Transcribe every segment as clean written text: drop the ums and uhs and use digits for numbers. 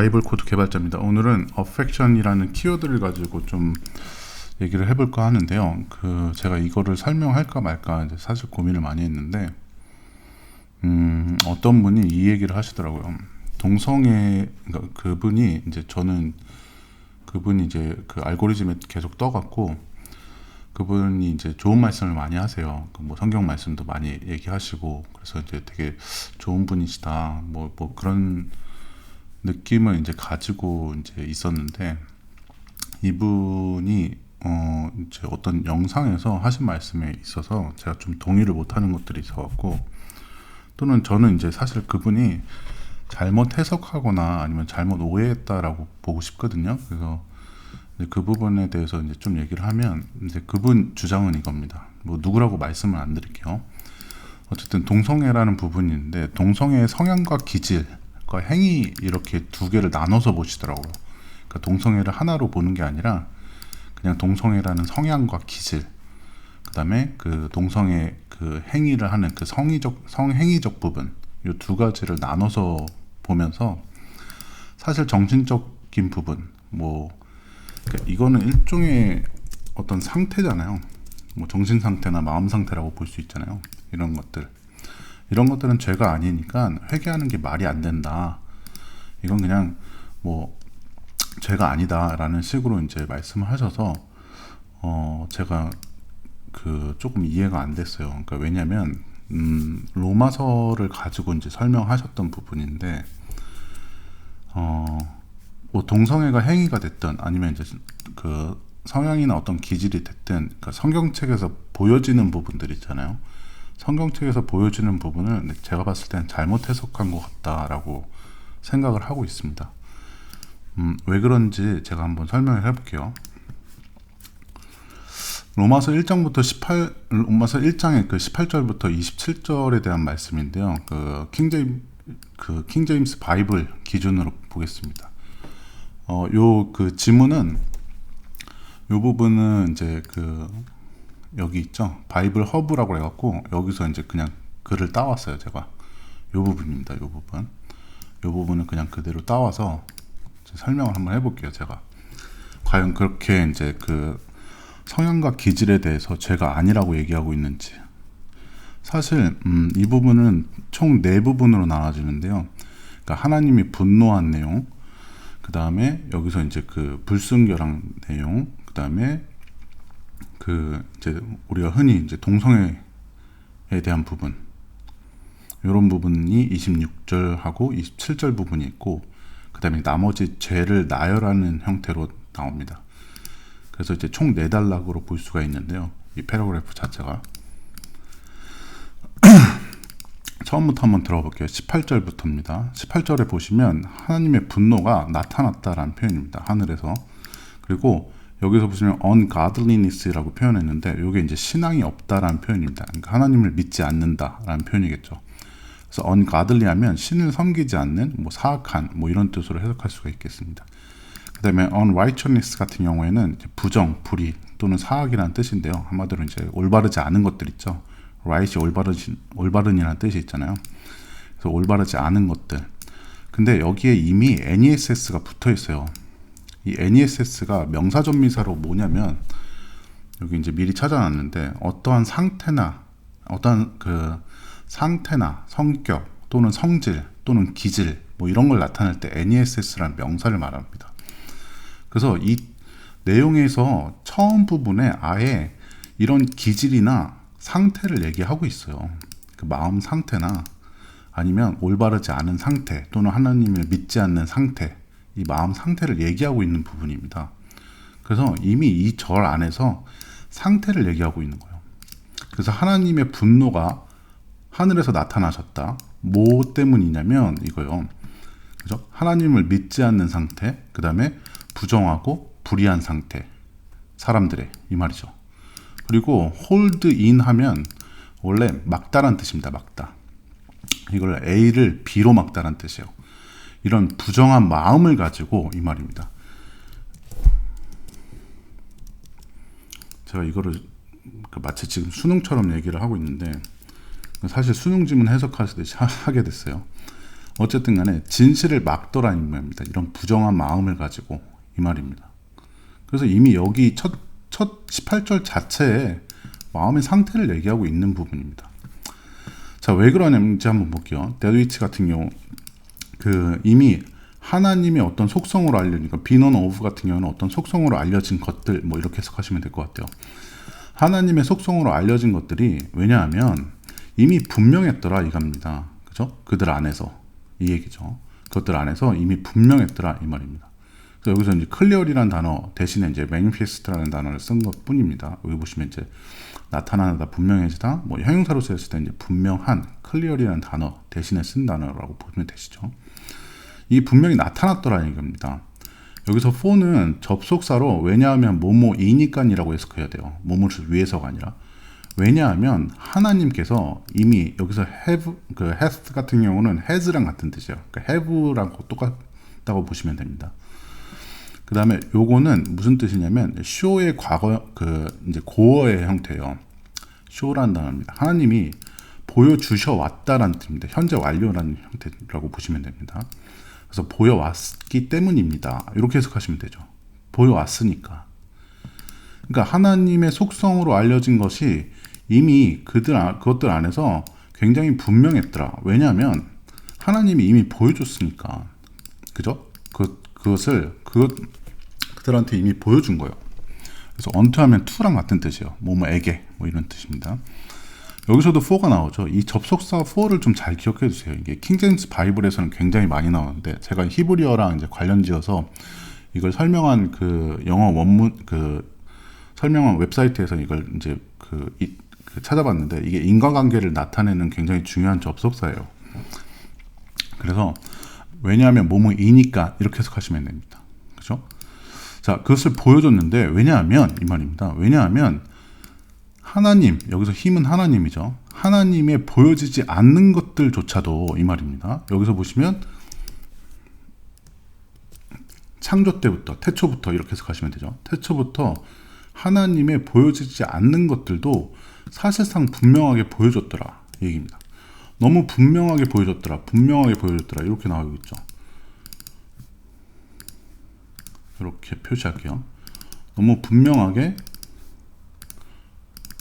바이블 코드 개발자입니다. 오늘은 affection이라는 키워드를 가지고 좀 얘기를 해볼까 하는데요. 제가 이거를 설명할까 말까 이제 사실 고민을 많이 했는데, 어떤 분이 이 얘기를 하시더라고요. 그러니까 그분이 이제 그분이 이제 그 알고리즘에 계속 떠갖고, 그분이 이제 좋은 말씀을 많이 하세요. 뭐 성경 말씀도 많이 얘기하시고, 그래서 이제 되게 좋은 분이시다. 뭐 그런 느낌을 이제 가지고 이제 있었는데, 이분이 이제 어떤 영상에서 하신 말씀에 있어서 제가 좀 동의를 못하는 것들이 있어갖고, 또는 저는 이제 사실 그분이 잘못 해석하거나 아니면 잘못 오해했다라고 보고 싶거든요. 그래서 이제 그 부분에 대해서 이제 좀 얘기를 하면, 이제 그분 주장은 이겁니다. 뭐 누구라고 말씀을 안 드릴게요. 어쨌든 동성애라는 부분이 있는데, 동성애의 성향과 기질과 행위 이렇게 두 개를 나눠서 보시더라고요. 그러니까 동성애를 하나로 보는 게 아니라 그냥 동성애라는 성향과 기질, 그 다음에 그 동성애 그 행위를 하는 그 성행위적 부분, 이 두 가지를 나눠서 보면서, 사실 정신적인 부분, 그러니까 이거는 일종의 어떤 상태잖아요. 뭐 정신 상태나 마음 상태라고 볼 수 있잖아요. 이런 것들은 죄가 아니니까 회개하는 게 말이 안 된다. 이건 그냥 뭐 죄가 아니다라는 식으로 이제 말씀을 하셔서, 제가 조금 이해가 안 됐어요. 그러니까 왜냐면 로마서를 가지고 이제 설명하셨던 부분인데, 뭐 동성애가 행위가 됐든 아니면 이제 그 성향이나 어떤 기질이 됐든, 그러니까 성경책에서 보여지는 부분들 있잖아요. 성경책에서 보여지는 부분을 제가 봤을 때는 잘못 해석한 것 같다라고 생각을 하고 있습니다. 왜 그런지 제가 한번 설명을 해볼게요. 로마서 1장의 그 18절부터 27절에 대한 말씀인데요. 킹제임스 바이블 기준으로 보겠습니다. 그 지문은, 요 부분은 이제 여기 있죠. 바이블 허브라고 해갖고 여기서 이제 그냥 글을 따왔어요. 제가 요 부분입니다. 요 부분은 그냥 그대로 따와서 설명을 한번 해볼게요. 제가 과연 그렇게 이제 성향과 기질에 대해서 죄가 아니라고 얘기하고 있는지. 사실 이 부분은 총 4부분으로 나눠지는데요. 그러니까 하나님이 분노한 내용, 그 다음에 여기서 이제 불순결한 내용, 그 다음에 이제 우리가 흔히 이제 동성애에 대한 부분, 이런 부분이 26절하고 27절 부분이 있고, 그 다음에 나머지 죄를 나열하는 형태로 나옵니다. 그래서 이제 총 4단락으로 볼 수가 있는데요. 이 패러그래프 자체가. 처음부터 한번 들어볼게요. 18절부터입니다. 18절에 보시면 하나님의 분노가 나타났다라는 표현입니다. 하늘에서. 그리고 여기서 보시면 ungodliness라고 표현했는데, 이게 이제 신앙이 없다라는 표현입니다. 그러니까 하나님을 믿지 않는다라는 표현이겠죠. 그래서 ungodly 하면 신을 섬기지 않는, 사악한, 이런 뜻으로 해석할 수가 있겠습니다. 그 다음에 unrighteousness 같은 경우에는 부정, 불의 또는 사악이라는 뜻인데요. 한마디로 이제 올바르지 않은 것들 있죠. right이 올바른이라는 뜻이 있잖아요. 그래서 올바르지 않은 것들. 근데 여기에 이미 NESS가 붙어 있어요. 이 NESS가 명사전미사로 뭐냐면, 여기 이제 미리 찾아놨는데, 어떠한 상태나 성격 또는 성질 또는 기질 이런 걸 나타낼 때 NESS라는 명사를 말합니다. 그래서 이 내용에서 처음 부분에 아예 이런 기질이나 상태를 얘기하고 있어요. 그 마음 상태나 아니면 올바르지 않은 상태 또는 하나님을 믿지 않는 상태, 이 마음 상태를 얘기하고 있는 부분입니다. 그래서 이미 이 절 안에서 상태를 얘기하고 있는 거예요. 그래서 하나님의 분노가 하늘에서 나타나셨다. 뭐 때문이냐면 이거요. 그죠? 하나님을 믿지 않는 상태, 그 다음에 부정하고 불의한 상태, 사람들의, 이 말이죠. 그리고 hold in 하면 원래 막다란 뜻입니다. 막다. 이걸 A를 B로 막다란 뜻이에요. 이런 부정한 마음을 가지고, 이 말입니다. 제가 이거를 마치 지금 수능처럼 얘기를 하고 있는데, 사실 수능 지문 해석하시듯이 하게 됐어요. 어쨌든 간에 진실을 막더라는 말입니다. 이런 부정한 마음을 가지고 이 말입니다. 그래서 이미 여기 첫 18절 자체에 마음의 상태를 얘기하고 있는 부분입니다. 자, 왜 그러냐는지 한번 볼게요. 데드위치 같은 경우 이미 하나님의 어떤 속성으로 알려니까 비넌 오브 같은 경우는 어떤 속성으로 알려진 것들 뭐 이렇게 해석하시면 될 것 같아요. 하나님의 속성으로 알려진 것들이 왜냐하면 이미 분명했더라 이겁니다. 그죠? 그들 안에서 이 얘기죠. 그것들 안에서 이미 분명했더라 이 말입니다. 그래서 여기서 이제 클리어리라는 단어 대신에 이제 매니페스트라는 단어를 쓴 것뿐입니다. 여기 보시면 이제 나타나다, 분명해지다, 뭐 형용사로 쓰였을 때 이제 분명한, 클리어리라는 단어 대신에 쓴 단어라고 보시면 되시죠. 이 분명히 나타났더라 얘기입니다. 여기서 for는 접속사로 왜냐하면 뭐뭐이니까이라고 해석해야 돼요. 뭐뭐를 위해서가 아니라. 왜냐하면 하나님께서 이미 여기서 have, has 같은 경우는 has랑 같은 뜻이에요. 그러니까 have랑 똑같다고 보시면 됩니다. 그 다음에 요거는 무슨 뜻이냐면 show의 과거 이제 고어의 형태예요. show라는 단어입니다. 하나님이 보여주셔 왔다라는 뜻입니다. 현재 완료라는 형태라고 보시면 됩니다. 그래서 보여왔기 때문입니다. 이렇게 해석하시면 되죠. 보여왔으니까. 그러니까 하나님의 속성으로 알려진 것이 이미 그것들 안에서 굉장히 분명했더라. 왜냐하면 하나님이 이미 보여줬으니까. 그죠? 그들한테 이미 보여준 거예요. 그래서 unto 하면 to랑 같은 뜻이에요. 뭐뭐에게 뭐 이런 뜻입니다. 여기서도 for가 나오죠. 이 접속사 for를 좀 잘 기억해 주세요. 이게 킹제임스 바이블에서는 굉장히 많이 나오는데 제가 히브리어랑 이제 관련지어서 이걸 설명한 영어 원문 설명한 웹사이트에서 이걸 이제 찾아봤는데 이게 인과관계를 나타내는 굉장히 중요한 접속사예요. 그래서 왜냐하면 뭐뭐이니까 이렇게 해석하시면 됩니다. 그렇죠? 자, 그것을 보여줬는데 왜냐하면 이 말입니다. 왜냐하면 하나님, 여기서 힘은 하나님이죠. 하나님의 보여지지 않는 것들조차도 이 말입니다. 여기서 보시면 창조 때부터, 태초부터 이렇게 해석하시면 되죠. 태초부터 하나님의 보여지지 않는 것들도 사실상 분명하게 보여줬더라 이 얘기입니다. 너무 분명하게 보여줬더라 이렇게 나오고 있죠. 이렇게 표시할게요. 너무 분명하게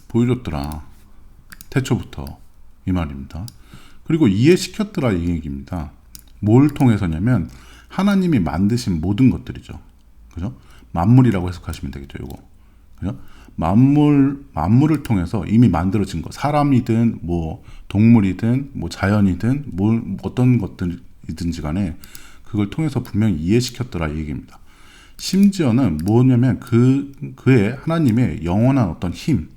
보여줬더라 태초부터 이 말입니다. 그리고 이해시켰더라 이 얘기입니다. 뭘 통해서냐면 하나님이 만드신 모든 것들이죠. 그죠? 만물이라고 해석하시면 되겠죠. 이거. 그죠? 만물을 통해서 이미 만들어진 것, 사람이든 뭐 동물이든 뭐 자연이든 어떤 것들이든지 간에 그걸 통해서 분명히 이해시켰더라 이 얘기입니다. 심지어는 뭐냐면 그의 하나님의 영원한 어떤 힘,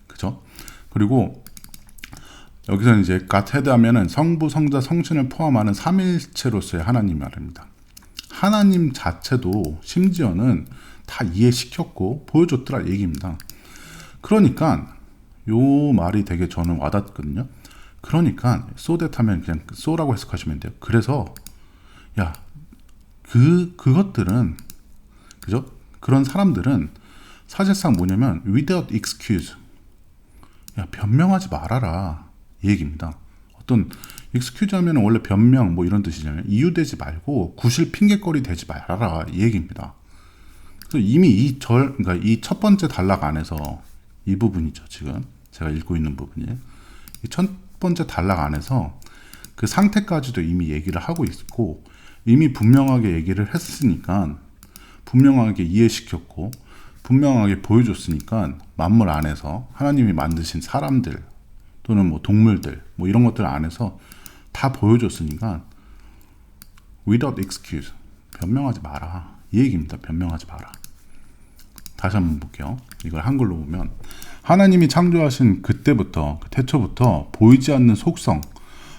그죠? 그리고 여기서 이제 갓헤드 하면은 성부, 성자, 성신을 포함하는 삼일체로서의 하나님 말입니다. 하나님 자체도 심지어는 다 이해시켰고 보여줬더라 얘기입니다. 그러니까 요 말이 되게 저는 와닿거든요. 그러니까 so 하면 그냥 so라고 해석하시면 돼요. 그래서 야, 그것들은 그죠? 그런 사람들은 사실상 뭐냐면 without excuse, 야, 변명하지 말아라 이 얘기입니다. 어떤 excuse 하면 원래 변명 뭐 이런 뜻이잖아요. 이유되지 말고 구실 핑계거리 되지 말아라 이 얘기입니다. 그래서 이미 그러니까 이 첫 번째 단락 안에서 이 부분이죠. 지금 제가 읽고 있는 부분이 이 첫 번째 단락 안에서 그 상태까지도 이미 얘기를 하고 있고 이미 분명하게 얘기를 했으니까 분명하게 이해시켰고 분명하게 보여줬으니까 만물 안에서 하나님이 만드신 사람들 또는 뭐 동물들 뭐 이런 것들 안에서 다 보여줬으니까 without excuse, 변명하지 마라 이 얘기입니다. 변명하지 마라. 다시 한번 볼게요. 이걸 한글로 보면 하나님이 창조하신 그때부터 태초부터 보이지 않는 속성,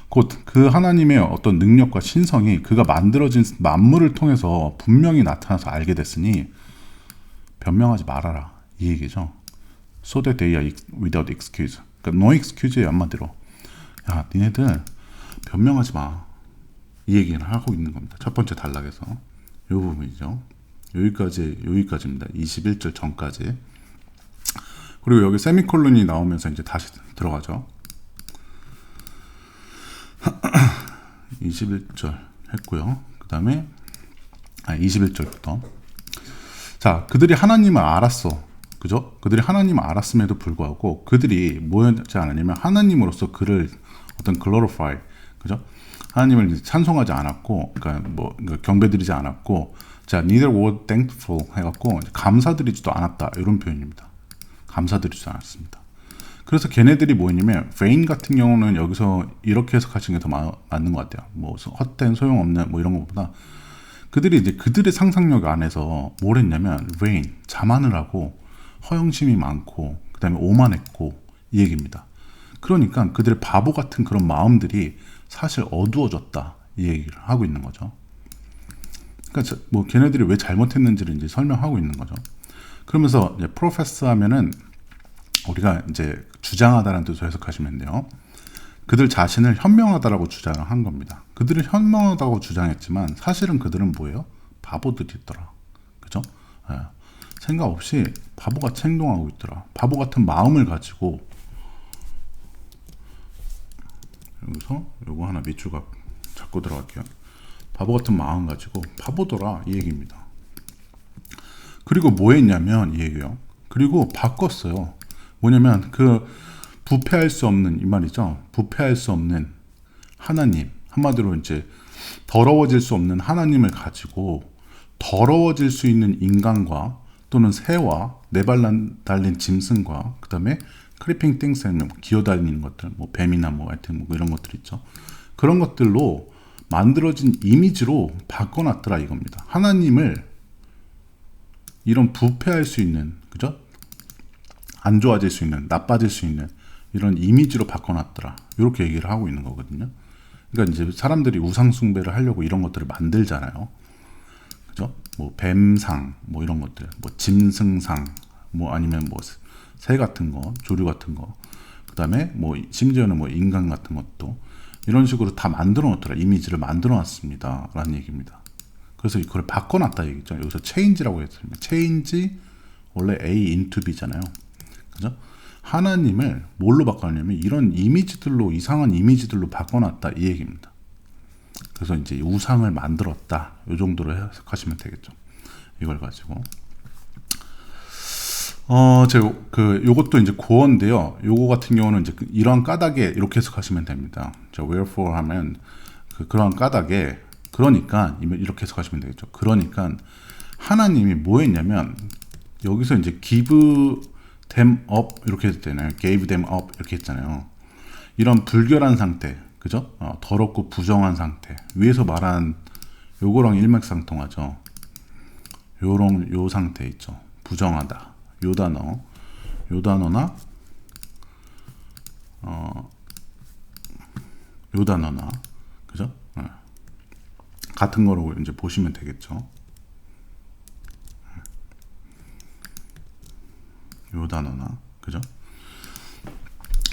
곧 그 하나님의 어떤 능력과 신성이 그가 만들어진 만물을 통해서 분명히 나타나서 알게 됐으니 변명하지 말아라 이 얘기죠. So that they are without excuse. 그러니까 no excuse의 한마디로 야, 니네들 변명하지 마 이 얘기를 하고 있는 겁니다. 첫 번째 단락에서 이 부분이죠. 여기까지입니다. 21절 전까지. 그리고 여기 세미콜론이 나오면서 이제 다시 들어가죠. 21절 했고요. 그 다음에 21절부터 자, 그들이 하나님을 알았어. 그죠? 그들이 하나님을 알았음에도 불구하고 그들이 뭐였지 않았냐면 하나님으로서 그를 어떤 glorify, 그죠? 하나님을 이제 찬송하지 않았고, 그러니까 뭐 경배드리지 않았고, 자, neither were thankful 해갖고 감사드리지도 않았다 이런 표현입니다. 감사드리지도 않았습니다. 그래서 걔네들이 뭐였냐면 vain 같은 경우는 여기서 이렇게 해석하시는 게 더 맞는 것 같아요. 뭐 헛된 소용없는 뭐 이런 것보다 그들이 이제 그들의 상상력 안에서 뭘 했냐면 vain 자만을 하고 허영심이 많고 그 다음에 오만했고 이 얘기입니다. 그러니까 그들의 바보 같은 그런 마음들이 사실 어두워졌다 이 얘기를 하고 있는 거죠. 그러니까 뭐 걔네들이 왜 잘못했는지를 이제 설명하고 있는 거죠. 그러면서 이제 프로페스 하면은 우리가 이제 주장하다라는 뜻으로 해석하시면 돼요. 그들 자신을 현명하다라고 주장을 한 겁니다. 그들은 현명하다고 주장했지만 사실은 그들은 뭐예요? 바보들이었더라. 그죠? 예. 생각 없이 바보같이 행동하고 있더라. 바보 같은 마음을 가지고 여기서 요거 하나 밑줄각 잡고 들어갈게요. 바보 같은 마음 가지고 바보더라 이 얘기입니다. 그리고 뭐 했냐면 이 얘기요. 그리고 바꿨어요. 뭐냐면 그 부패할 수 없는 이 말이죠. 부패할 수 없는 하나님, 한마디로 이제 더러워질 수 없는 하나님을 가지고 더러워질 수 있는 인간과 또는 새와 네 발 달린 짐승과 그 다음에 크리핑 띵스 뭐 기어다니는 것들, 뭐 뱀이나 뭐 하여튼 뭐 이런 것들 있죠. 그런 것들로 만들어진 이미지로 바꿔놨더라 이겁니다. 하나님을 이런 부패할 수 있는, 그죠? 안 좋아질 수 있는, 나빠질 수 있는 이런 이미지로 바꿔놨더라. 이렇게 얘기를 하고 있는 거거든요. 그러니까 이제 사람들이 우상숭배를 하려고 이런 것들을 만들잖아요. 그죠? 뭐 뱀상, 뭐 이런 것들, 뭐 짐승상, 뭐 아니면 뭐 새 같은 거, 조류 같은 거, 그 다음에 뭐 심지어는 뭐 인간 같은 것도 이런 식으로 다 만들어 놓더라. 이미지를 만들어 놨습니다. 라는 얘기입니다. 그래서 이걸 바꿔놨다 얘기죠. 여기서 change라고 했습니다. change, 원래 A into B잖아요. 그죠? 하나님을 뭘로 바꿔놨냐면 이런 이미지들로, 이상한 이미지들로 바꿔놨다 이 얘기입니다. 그래서 이제 우상을 만들었다. 이 정도로 해석하시면 되겠죠. 이걸 가지고. 요것도 이제 고어인데요. 요거 같은 경우는 이제 이러한 까닭에 이렇게 해석하시면 됩니다. wherefore 하면 그러한 까닭에, 그러니까 이렇게 해석하시면 되겠죠. 그러니까 하나님이 뭐 했냐면 여기서 이제 give them up 이렇게 했잖아요. gave them up 이렇게 했잖아요. 이런 불결한 상태, 그죠? 더럽고 부정한 상태. 위에서 말한 요거랑 일맥상통하죠. 요 상태 있죠. 부정하다. 요 단어나 요 단어나, 그죠? 같은 거로 이제 보시면 되겠죠. 요 단어나, 그죠?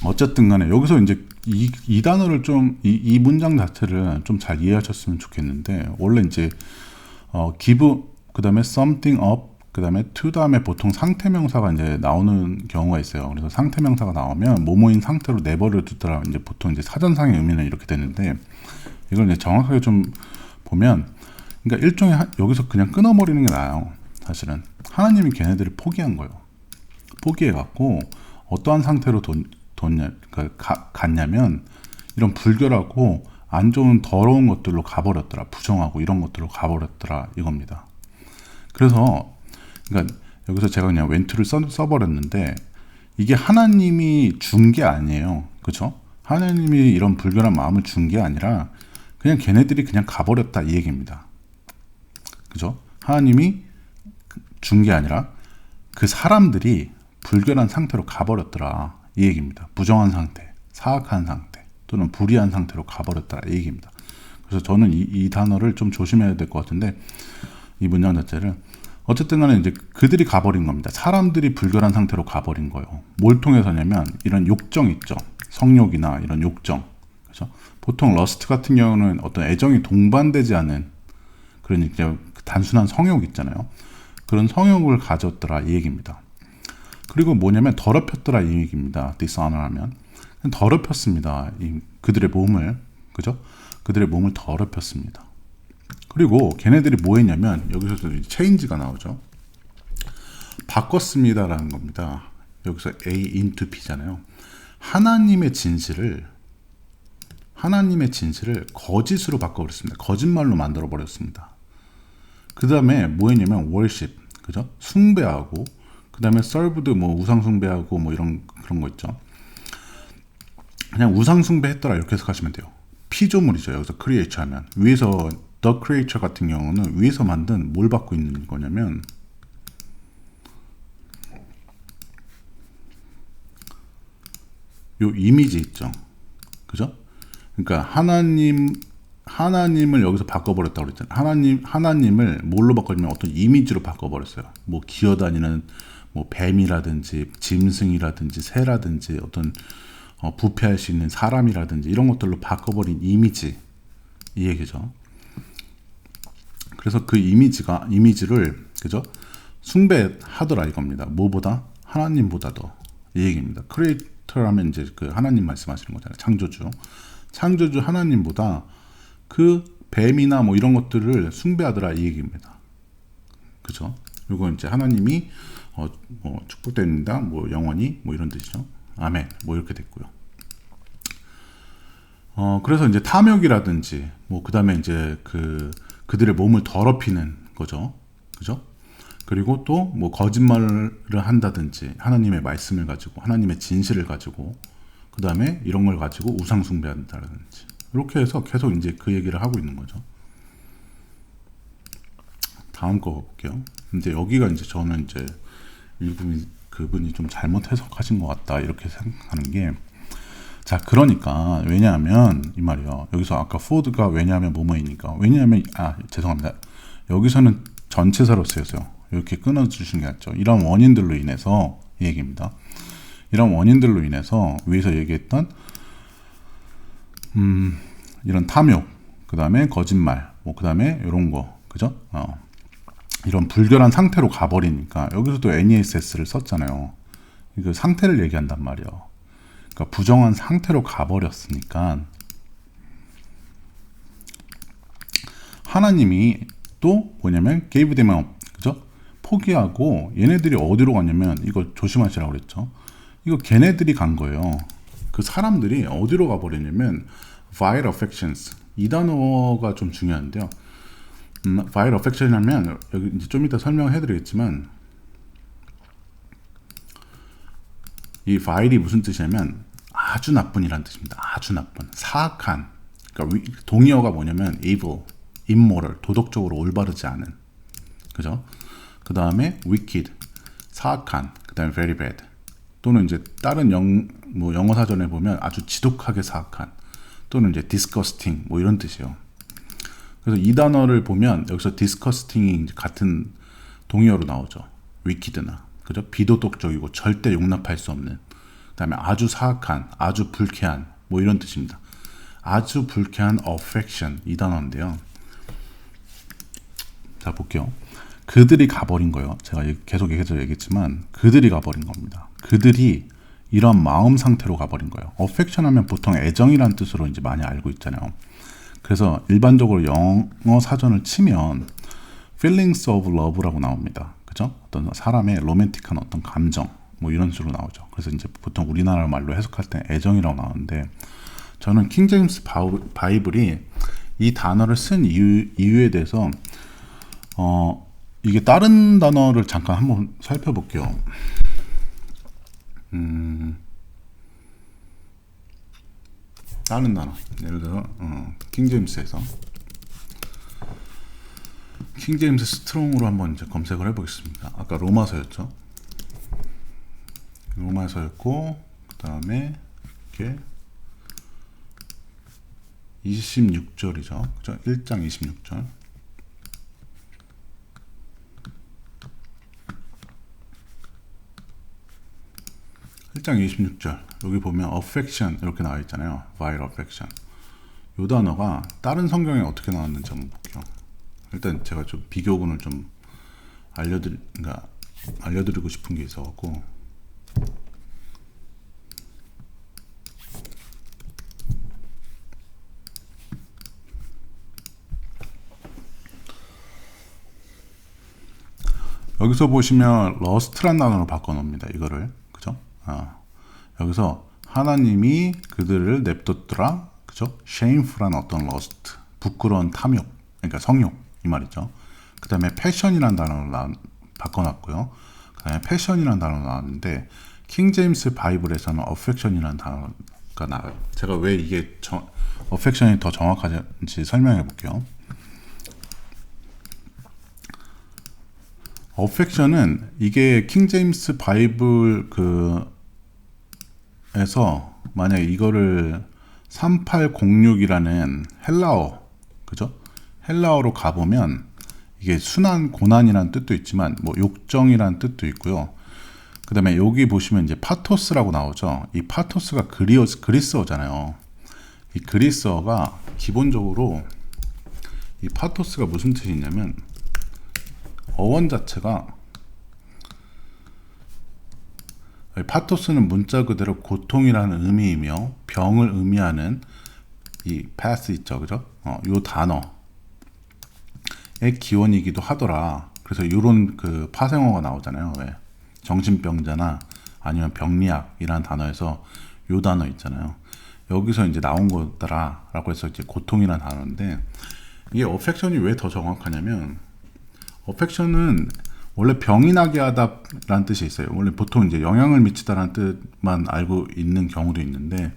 어쨌든 간에 여기서 이제 이 단어를 좀, 이 문장 자체를 좀 잘 이해하셨으면 좋겠는데, 원래 이제 give, 그 다음에 something up, 그 다음에 to 다음에 보통 상태명사가 이제 나오는 경우가 있어요. 그래서 상태명사가 나오면 뭐뭐인 상태로 내버려 두더라. 이제 보통 이제 사전상의 의미는 이렇게 되는데, 이걸 이제 정확하게 좀 보면, 그러니까 일종의 여기서 그냥 끊어버리는 게 나아요. 사실은 하나님이 걔네들을 포기한 거예요. 포기해갖고 어떠한 상태로 갔냐면 이런 불결하고 안 좋은 더러운 것들로 가버렸더라. 부정하고 이런 것들로 가버렸더라 이겁니다. 그래서 그러니까 여기서 제가 그냥 웬투를 써버렸는데 이게 하나님이 준 게 아니에요. 그렇죠? 하나님이 이런 불결한 마음을 준 게 아니라 그냥 걔네들이 그냥 가버렸다 이 얘기입니다. 그죠? 하나님이 준 게 아니라 그 사람들이 불결한 상태로 가버렸더라 이 얘기입니다. 부정한 상태, 사악한 상태 또는 불의한 상태로 가버렸더라 이 얘기입니다. 그래서 저는 이 단어를 좀 조심해야 될 것 같은데, 이 문장 자체를 어쨌든 간에 이제 그들이 가버린 겁니다. 사람들이 불결한 상태로 가버린 거예요. 뭘 통해서냐면 이런 욕정 있죠. 성욕이나 이런 욕정. 그렇죠? 보통 러스트 같은 경우는 어떤 애정이 동반되지 않은, 그러니까 단순한 성욕 있잖아요. 그런 성욕을 가졌더라 이 얘기입니다. 그리고 뭐냐면 더럽혔더라 이 얘기입니다. dishonor 하면 더럽혔습니다. 그들의 몸을, 그죠? 그들의 몸을 더럽혔습니다. 그리고 걔네들이 뭐 했냐면 여기서도 change가 나오죠. 바꿨습니다라는 겁니다. 여기서 A into B잖아요. 하나님의 진실을 거짓으로 바꿔버렸습니다. 거짓말로 만들어버렸습니다. 그 다음에 뭐 했냐면 worship, 그죠? 숭배하고, 그 다음에 served, 뭐 우상 숭배하고 뭐 그런 거 있죠. 그냥 우상 숭배했더라 이렇게 해석하시면 돼요. 피조물이죠. 여기서 creature 하면 위에서 the creature 같은 경우는 위에서 만든 뭘 받고 있는 거냐면 요 이미지 있죠. 그죠? 그러니까 하나님을 여기서 바꿔버렸다고 그랬잖아요. 하나님을 뭘로 바꿔주면 어떤 이미지로 바꿔버렸어요. 뭐 기어다니는 뭐 뱀이라든지 짐승이라든지 새라든지 어떤 부패할 수 있는 사람이라든지 이런 것들로 바꿔버린 이미지, 이 얘기죠. 그래서 그 이미지를 그죠? 숭배하더라 이겁니다. 뭐보다? 하나님보다 더, 이 얘기입니다. 크리에이터라면 이제 그 하나님 말씀하시는 거잖아요. 창조주 하나님보다 그 뱀이나 뭐 이런 것들을 숭배하더라 이 얘기입니다. 그죠? 이거 이제 하나님이 뭐 축복됩니다. 뭐 영원히 뭐 이런 뜻이죠. 아멘. 뭐 이렇게 됐고요. 그래서 이제 탐욕이라든지 뭐 그다음에 이제 그들의 몸을 더럽히는 거죠. 그죠? 그리고 또 뭐 거짓말을 한다든지 하나님의 말씀을 가지고 하나님의 진실을 가지고 그다음에 이런 걸 가지고 우상 숭배한다든지 이렇게 해서 계속 이제 그 얘기를 하고 있는 거죠. 다음 거 볼게요. 근데 여기가 이제 저는 이제 그분이 좀 잘못 해석하신 것 같다 이렇게 생각하는 게, 자 그러니까 왜냐하면 이 말이요. 여기서 아까 food가 왜냐하면 뭐뭐이니까 왜냐하면 죄송합니다. 여기서는 전체사로 쓰여서요. 이렇게 끊어주시는 게 낫죠. 이런 원인들로 인해서 이 얘기입니다. 이런 원인들로 인해서 위에서 얘기했던 이런 탐욕, 그 다음에 거짓말, 뭐 그 다음에 이런 거, 그죠? 이런 불결한 상태로 가버리니까 여기서도 NESS를 썼잖아요. 그 상태를 얘기한단 말이에요. 그러니까 부정한 상태로 가버렸으니까 하나님이 또 뭐냐면 gave them up, 그죠? 포기하고 얘네들이 어디로 갔냐면 이거 조심하시라고 그랬죠. 이거 걔네들이 간 거예요. 그 사람들이 어디로 가버렸냐면 vile affections, 이 단어가 좀 중요한데요. vile affection 하면 여기 이제 좀 이따 설명해 드리겠지만 이 vile이 무슨 뜻이냐면 아주 나쁜이란 뜻입니다. 아주 나쁜, 사악한. 그러니까 동의어가 뭐냐면 evil, immoral, 도덕적으로 올바르지 않은, 그죠? 그 다음에 wicked, 사악한, 그 다음에 very bad, 또는 이제 다른 영어 사전에 보면 아주 지독하게 사악한, 또는 이제 disgusting, 뭐 이런 뜻이에요. 그래서 이 단어를 보면 여기서 disgusting이 같은 동의어로 나오죠. wicked나, 그죠? 비도덕적이고 절대 용납할 수 없는, 그 다음에 아주 사악한, 아주 불쾌한, 뭐 이런 뜻입니다. 아주 불쾌한 affection, 이 단어인데요. 자 볼게요. 그들이 가버린 거예요. 제가 계속해서 얘기했지만 그들이 가버린 겁니다. 그들이 이런 마음 상태로 가버린 거예요. affection 하면 보통 애정이란 뜻으로 이제 많이 알고 있잖아요. 그래서 일반적으로 영어 사전을 치면 feelings of love라고 나옵니다. 그죠? 어떤 사람의 로맨틱한 어떤 감정, 뭐 이런 식으로 나오죠. 그래서 이제 보통 우리나라 말로 해석할 때 애정이라고 나오는데, 저는 킹 제임스 바이블이 이 단어를 쓴 이유에 대해서 이게 다른 단어를 잠깐 한번 살펴볼게요. 다른 단어, 예를 들어 킹제임스에서 킹제임스 스트롱으로 한번 이제 검색을 해보겠습니다. 아까 로마서였죠. 로마서였고 그 다음에 이렇게 26절이죠. 그죠? 1장 26절. 1장 26절 여기 보면 affection 이렇게 나와 있잖아요. vile affection. 이 단어가 다른 성경에 어떻게 나왔는지 한번 볼게요. 일단 제가 좀 비교군을 좀 알려드리고 싶은 게 있어갖고, 여기서 보시면 러스트란 단어로 바꿔놓습니다. 이거를 그죠? 여기서 하나님이 그들을 냅뒀더라, 그죠? shameful한 어떤 러스트, 부끄러운 탐욕, 그러니까 성욕 이 말이죠. 그 다음에 패션이라는 단어로 바꿔놨고요. 그 다음에 패션이라는 단어가 나왔는데 킹 제임스 바이블에서는 affection이라는 단어가 나와요. 제가 왜 이게 affection이 더 정확한지 설명해 볼게요. affection은 이게 킹 제임스 바이블 에서 만약에 이거를 3806이라는 헬라어, 그죠? 헬라어로 가보면 이게 순한 고난이라는 뜻도 있지만 뭐 욕정이라는 뜻도 있고요. 그 다음에 여기 보시면 이제 파토스라고 나오죠. 이 파토스가 그리스어잖아요. 이 그리스어가 기본적으로 이 파토스가 무슨 뜻이 있냐면 어원 자체가 파토스는 문자 그대로 고통이라는 의미이며 병을 의미하는 이 path 있죠, 그죠? 요 단어의 기원이기도 하더라. 그래서 이런 그 파생어가 나오잖아요. 왜? 정신병자나 아니면 병리학이라는 단어에서 요 단어 있잖아요. 여기서 이제 나온 거다라고 해서 이제 고통이라는 단어인데 이게 affection이 왜 더 정확하냐면 affection은 원래 병이 나게 하다라는 뜻이 있어요. 원래 보통 이제 영향을 미치다라는 뜻만 알고 있는 경우도 있는데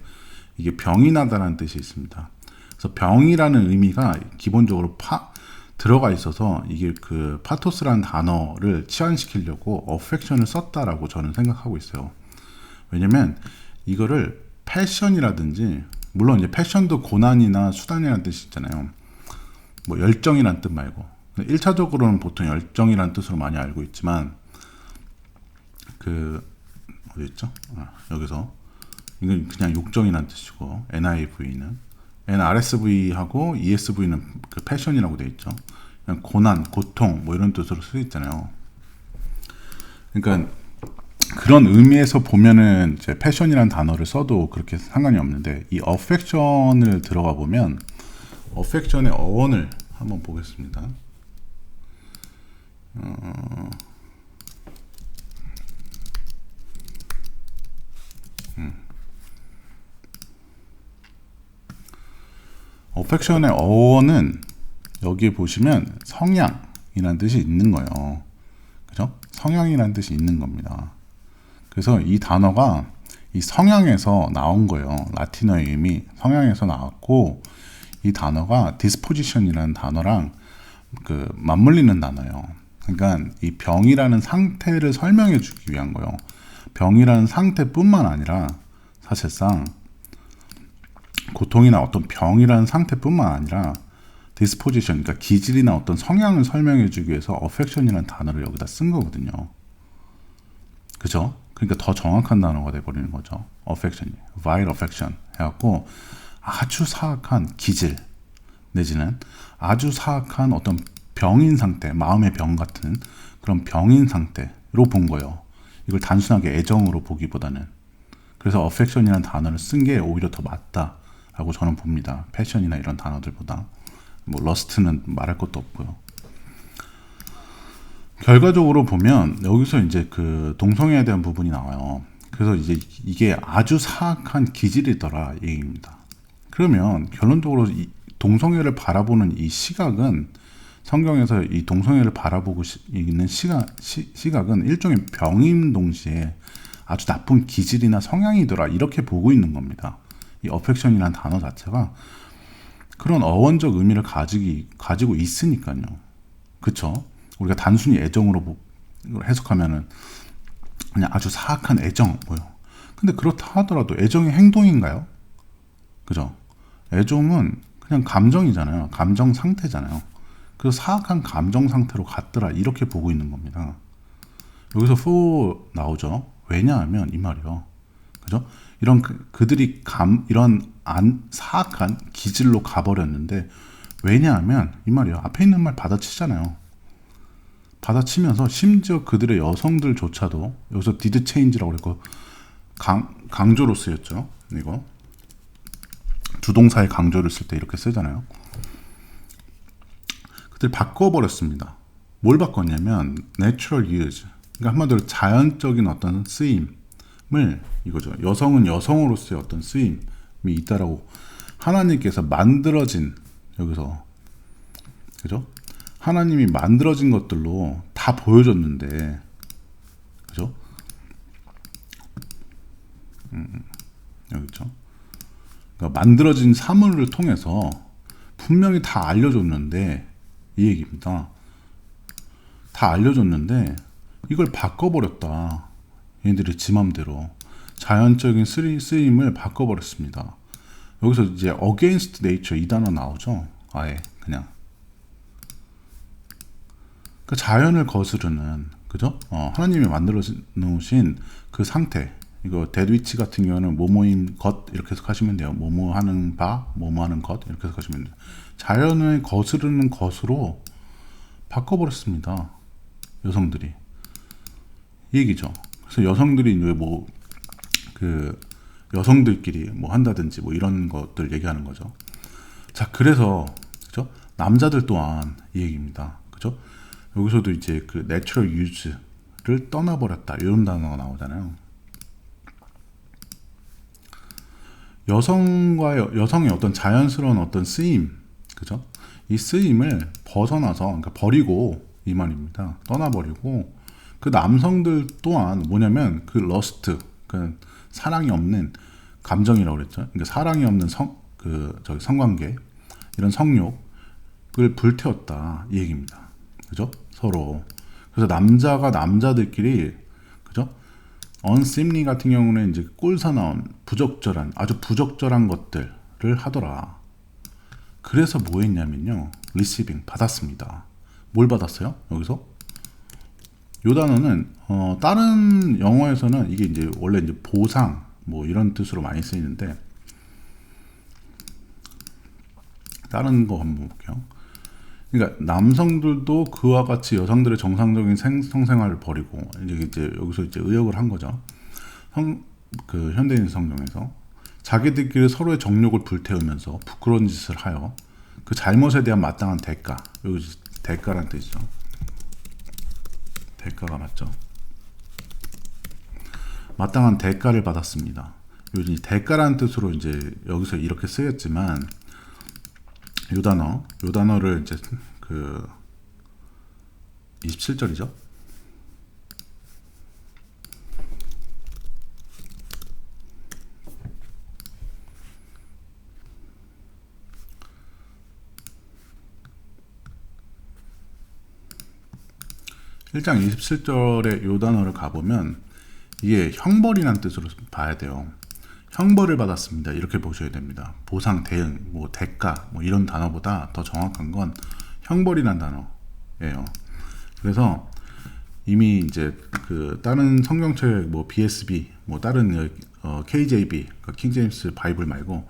이게 병이 나다라는 뜻이 있습니다. 그래서 병이라는 의미가 기본적으로 들어가 있어서 이게 그 파토스라는 단어를 치환시키려고 affection을 썼다라고 저는 생각하고 있어요. 왜냐면 이거를 패션이라든지 물론 이제 패션도 고난이나 수단이라는 뜻이 있잖아요. 뭐 열정이라는 뜻 말고 1차적으로는 보통 열정이라는 뜻으로 많이 알고 있지만 그 어디 있죠? 여기서 이건 그냥 욕정이라는 뜻이고 NIV는 NRSV하고 ESV는 그 패션이라고 되어 있죠. 그냥 고난, 고통 뭐 이런 뜻으로 쓰여 있잖아요. 그러니까 그런 의미에서 보면은 이제 패션이라는 단어를 써도 그렇게 상관이 없는데 이 affection을 들어가 보면 affection의 어원을 한번 보겠습니다. affection의 어원은 여기 보시면 성향이라는 뜻이 있는 거예요. 그죠? 성향이라는 뜻이 있는 겁니다. 그래서 이 단어가 이 성향에서 나온 거예요. 라틴어의 의미 성향에서 나왔고 이 단어가 disposition이라는 단어랑 그 맞물리는 단어예요. 그러니까 이 병이라는 상태를 설명해 주기 위한 거예요. 병이라는 상태뿐만 아니라 사실상 고통이나 어떤 병이라는 상태뿐만 아니라 disposition, 그러니까 기질이나 어떤 성향을 설명해 주기 위해서 affection이라는 단어를 여기다 쓴 거거든요. 그죠? 그러니까 더 정확한 단어가 돼버리는 거죠. affection, vile affection 해갖고 아주 사악한 기질 내지는 아주 사악한 어떤 병인 상태, 마음의 병 같은 그런 병인 상태로 본 거예요. 이걸 단순하게 애정으로 보기보다는. 그래서 affection이라는 단어를 쓴 게 오히려 더 맞다라고 저는 봅니다. 패션이나 이런 단어들보다. 뭐 lust는 말할 것도 없고요. 결과적으로 보면 여기서 이제 그 동성애에 대한 부분이 나와요. 그래서 이제 이게 아주 사악한 기질이더라 얘기입니다. 그러면 결론적으로 이 동성애를 바라보는 이 시각은 성경에서 이 동성애를 바라보고 있는 시각은 일종의 병임 동시에 아주 나쁜 기질이나 성향이더라 이렇게 보고 있는 겁니다. 이 affection이라는 단어 자체가 그런 어원적 의미를 가지고 있으니까요. 그쵸? 우리가 단순히 애정으로 해석하면은 그냥 아주 사악한 애정 뭐요. 근데 그렇다 하더라도 애정이 행동인가요? 그죠? 애정은 그냥 감정이잖아요. 감정 상태잖아요. 그래서 사악한 감정 상태로 갔더라 이렇게 보고 있는 겁니다. 여기서 for 나오죠. 왜냐하면 이 말이요. 그죠? 이런 그들이 이런 사악한 기질로 가버렸는데 왜냐하면 이 말이요. 앞에 있는 말 받아치잖아요. 받아치면서 심지어 그들의 여성들조차도 여기서 did change라고 그랬고 강조로 쓰였죠. 이거 주동사의 강조를 쓸 때 이렇게 쓰잖아요. 그들 바꿔버렸습니다. 뭘 바꿨냐면 natural use, 그러니까 한마디로 자연적인 어떤 쓰임을 이거죠. 여성은 여성으로서의 어떤 쓰임이 있다라고 하나님께서 만들어진, 여기서 그죠? 하나님이 만들어진 것들로 다 보여줬는데, 그죠? 여기 있죠. 그러니까 만들어진 사물을 통해서 분명히 다 알려줬는데, 이 얘기입니다. 다 알려줬는데 이걸 바꿔버렸다. 얘네들이 지 맘대로 자연적인 쓰임을 바꿔버렸습니다. 여기서 이제 against nature 이 단어 나오죠. 아예 그냥 그 자연을 거스르는, 그죠? 하나님이 만들어 놓으신 그 상태. 이거 데드위치 같은 경우는 뭐뭐인 것 이렇게 해석하시면 돼요. 뭐뭐 하는 바, 뭐뭐 하는 것 이렇게 해석하시면 돼요. 자연을 거스르는 것으로 바꿔버렸습니다. 여성들이. 이 얘기죠. 그래서 여성들이 왜 뭐 그 여성들끼리 뭐 한다든지 뭐 이런 것들 얘기하는 거죠. 자, 그래서 그죠? 남자들 또한 이 얘기입니다. 그죠? 여기서도 이제 그 natural use를 떠나버렸다 이런 단어가 나오잖아요. 여성의 어떤 자연스러운 어떤 쓰임, 그죠? 이 쓰임을 벗어나서, 그러니까 버리고 이 말입니다. 떠나버리고 그 남성들 또한 뭐냐면 그 러스트, 그 사랑이 없는 감정이라고 그랬죠. 그러니까 사랑이 없는 성관계, 이런 성욕을 불태웠다 이 얘기입니다. 그죠? 서로. 그래서 남자가 남자들끼리, 그죠? unseemly 같은 경우는 이제 꼴사 나온 부적절한, 아주 부적절한 것들을 하더라. 그래서 뭐 했냐면요, receiving 받았습니다. 뭘 받았어요? 여기서 요 단어는 다른 영어에서는 이게 이제 원래 이제 보상 뭐 이런 뜻으로 많이 쓰이는데, 다른 거 한번 볼게요. 그러니까 남성들도 그와 같이 여성들의 정상적인 성생활을 버리고 이제 여기서 이제 의역을 한 거죠. 그 현대인 성경에서 자기들끼리 서로의 정욕을 불태우면서 부끄러운 짓을 하여 그 잘못에 대한 마땅한 대가, 여기 대가란 뜻이죠. 대가가 맞죠? 마땅한 대가를 받았습니다. 요즘 대가라는 뜻으로 이제 여기서 이렇게 쓰였지만, 요 단어를 이제 그 27절이죠. (1장 27절에) 요 단어를 가보면 이게 형벌이라는 뜻으로 봐야 돼요. 형벌을 받았습니다. 이렇게 보셔야 됩니다. 보상, 대응, 뭐 대가, 뭐 이런 단어보다 더 정확한 건 형벌이라는 단어예요. 그래서 이미 이제 그 다른 성경책 뭐 BSB, 뭐 다른 KJB, 그러니까 킹 제임스 바이블 말고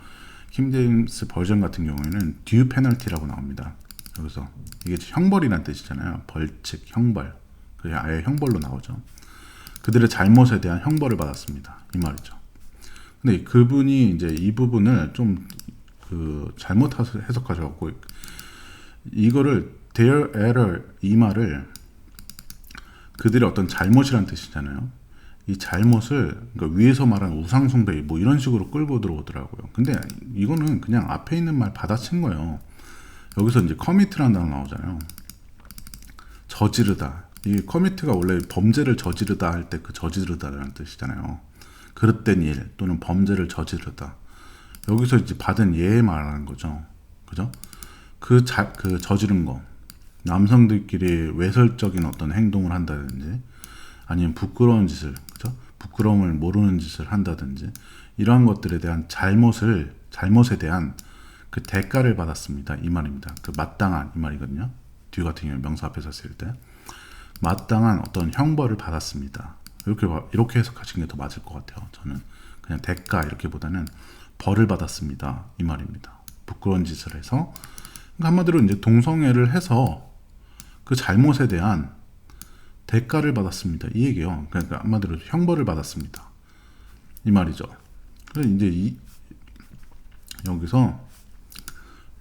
킹 제임스 버전 같은 경우에는 듀 페널티라고 나옵니다. 그래서 이게 형벌이라는 뜻이잖아요. 벌칙, 형벌. 그게 아예 형벌로 나오죠. 그들의 잘못에 대한 형벌을 받았습니다. 이 말이죠. 근데 그분이 이제 이 부분을 좀 그 잘못 해석하셔갖고 이거를 their error, 이 말을 그들의 어떤 잘못이란 뜻이잖아요. 이 잘못을 그러니까 위에서 말한 우상숭배 뭐 이런 식으로 끌고 들어오더라고요. 근데 이거는 그냥 앞에 있는 말 받아친 거예요. 여기서 이제 commit라는 단어 나오잖아요. 저지르다. 이 commit가 원래 범죄를 저지르다 할 때 그 저지르다라는 뜻이잖아요. 그릇된 일 또는 범죄를 저지르다. 여기서 이제 받은 예에 말하는 거죠. 그죠? 그 저지른 거. 남성들끼리 외설적인 어떤 행동을 한다든지, 아니면 부끄러운 짓을, 그죠? 부끄러움을 모르는 짓을 한다든지, 이러한 것들에 대한 잘못에 대한 그 대가를 받았습니다. 이 말입니다. 그 마땅한, 이 말이거든요. 뒤 같은 경우 명사 앞에 섰을 때. 마땅한 어떤 형벌을 받았습니다. 이렇게 해석하시는 게 더 맞을 것 같아요. 저는 그냥 대가 이렇게보다는 벌을 받았습니다. 이 말입니다. 부끄러운 짓을 해서, 그러니까 한마디로 이제 동성애를 해서 그 잘못에 대한 대가를 받았습니다. 이 얘기예요. 그러니까 한마디로 형벌을 받았습니다. 이 말이죠. 그래서 이제 여기서